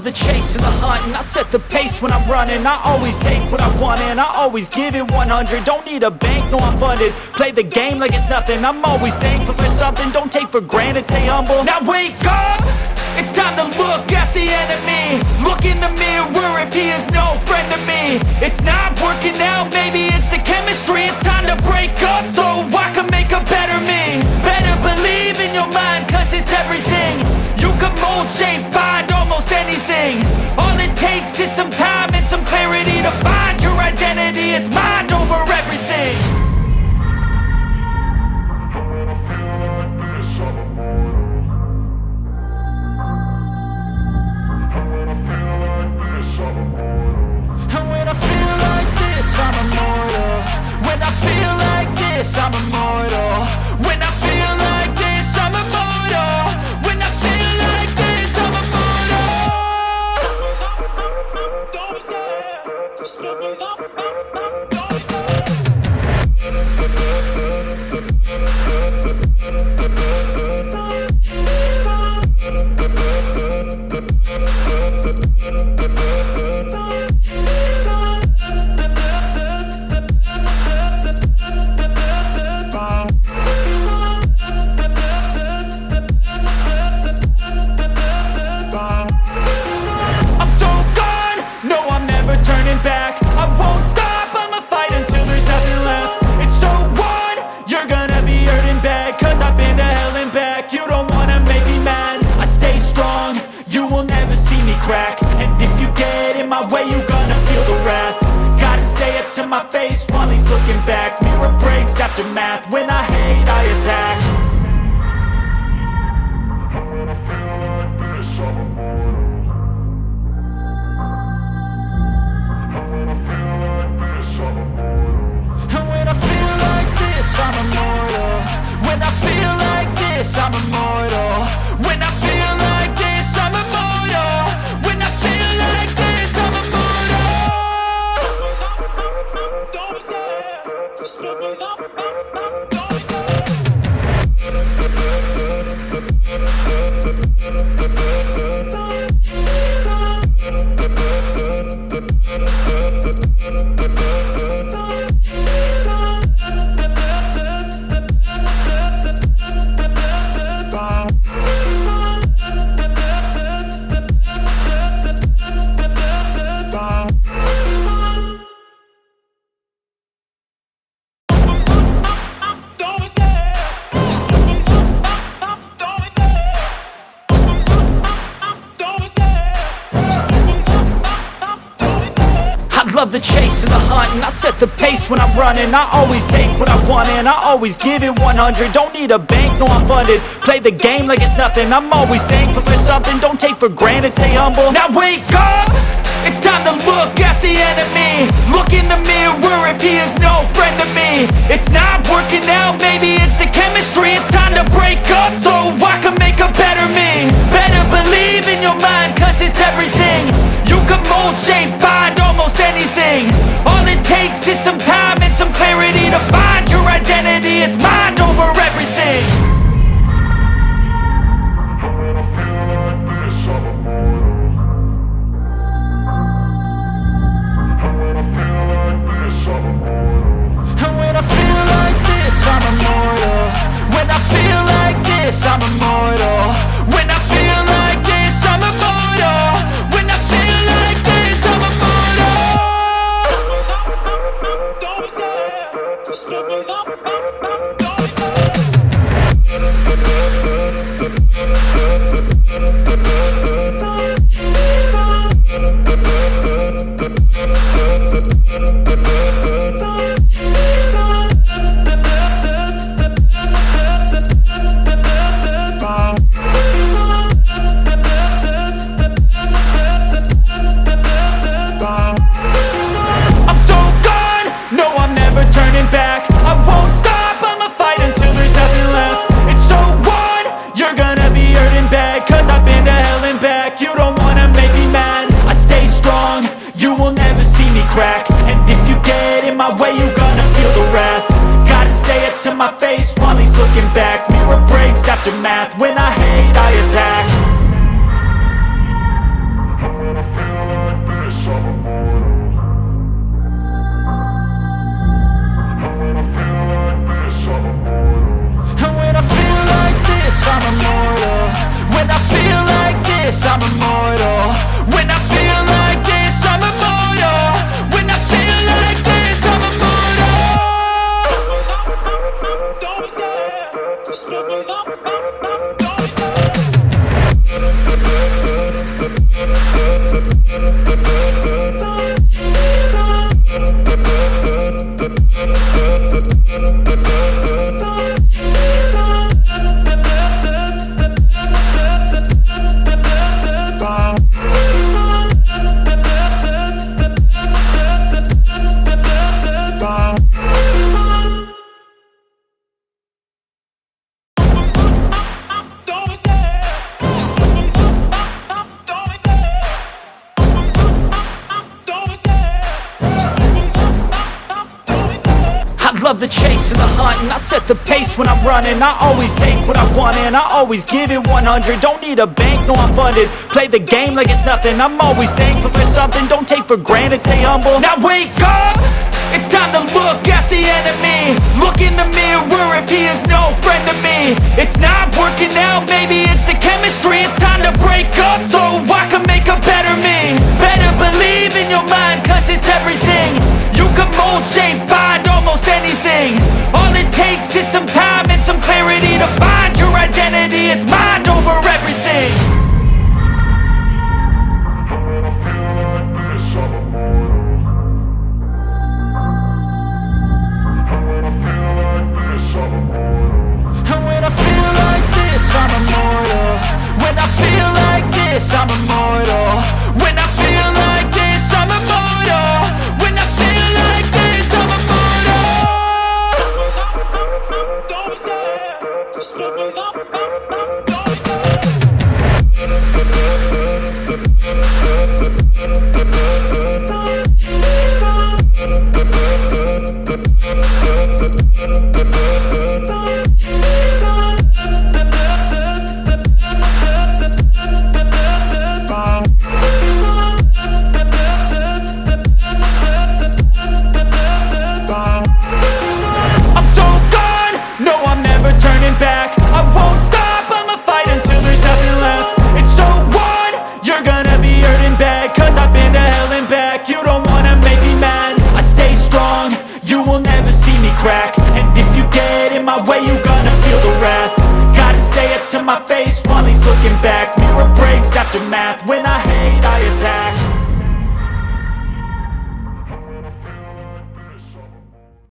love the chase and the hunt, and I set the pace when I'm running. I always take what I want and I always give it 100. Don't need a bank, no I'm funded. Play the game like it's nothing. I'm always thankful for something. Don't take for granted, stay humble. Now wake up! It's time to look at the enemy. Look in the mirror if he is no friend to me. It's not working out, maybe it's the chemistry. It's time to break up so I can make a better me. Better believe in your mind, cause it's everything. You can mold, shape, find almost anything. All it takes is some time and some clarity to find your identity. It's mind over everything. I'm immortal. When I feel like this, I'm immortal. When I feel like this, I'm immortal. When I feel like this, I'm immortal. Don't be scared. Just give me up. Don't be scared. Back. I won't stop, I'ma fight until there's nothing left. It's so on, you're gonna be hurting bad, cause I've been to hell and back. You don't wanna make me mad, I stay strong, you will never see me crack. And if you get in my way, you're gonna feel the wrath. Gotta say it to my face while he's looking back. Mirror breaks after math, when I hate I attack. I'm immortal. When I feel like this, I'm immortal. When I feel like this, I'm immortal. When I feel like this, I'm immortal. Don't be scared. Just give me up. Don't be scared. Love the chase and the hunt, and I set the pace when I'm running. I always take what I want and I always give it 100. Don't need a bank, no I'm funded. Play the game like it's nothing. I'm always thankful for something. Don't take for granted, stay humble. Now wake up! It's time to look at the enemy. Look in the mirror if he is no friend to me. It's not working out, maybe it's the chemistry. It's time to break up so I can make a better me. Better believe in your mind, cause it's everything. You can mold, shape, find almost anything. All it takes is some time and some clarity to find your identity. It's mind over everything. And when I feel like this, I'm immortal. When I feel like this, I'm immortal. When I feel like this, I'm immortal. When I feel like this, I'm immortal. Don't be scared. Just give me up. Don't be scared. Back. I won't stop, I'ma fight until there's nothing left. It's so on, you're gonna be hurting bad, cause I've been to hell and back. You don't wanna make me mad, I stay strong, you will never see me crack. And if you get in my way, you're gonna feel the wrath. Gotta say it to my face while he's looking back. Mirror breaks after math, when I hate I attack. I love the chase and the hunt, and I set the pace when I'm running. I always take what I want and I always give it 100. Don't need a bank, no I'm funded. Play the game like it's nothing. I'm always thankful for something. Don't take for granted, stay humble. Now wake up! It's time to look at the enemy. Look in the mirror if he is no friend to me. It's not working out, maybe it's the chemistry. It's time to break up so I can make a better me. Better believe in your mind, cause it's everything. You can mold, shape, find almost anything. All it takes is some time and some clarity to find your identity. It's mind over everything. And when I feel like this, I'm immortal. When I feel like this, I'm immortal. When I feel like this, I'm immortal. When I feel like this, I'm immortal. Don't be scared. Just let me know. Don't be scared. I'm so gone, no I'm never turning back. I won't stop, I'ma fight until there's nothing left. It's so on, you're gonna be hurting bad, cause I've been to hell and back. You don't wanna make me mad, I stay strong, you will never see me crack. And if you get in my way, you gonna feel the wrath. Gotta say it to my face while he's looking back. Mirror breaks after math, when I hate I attack.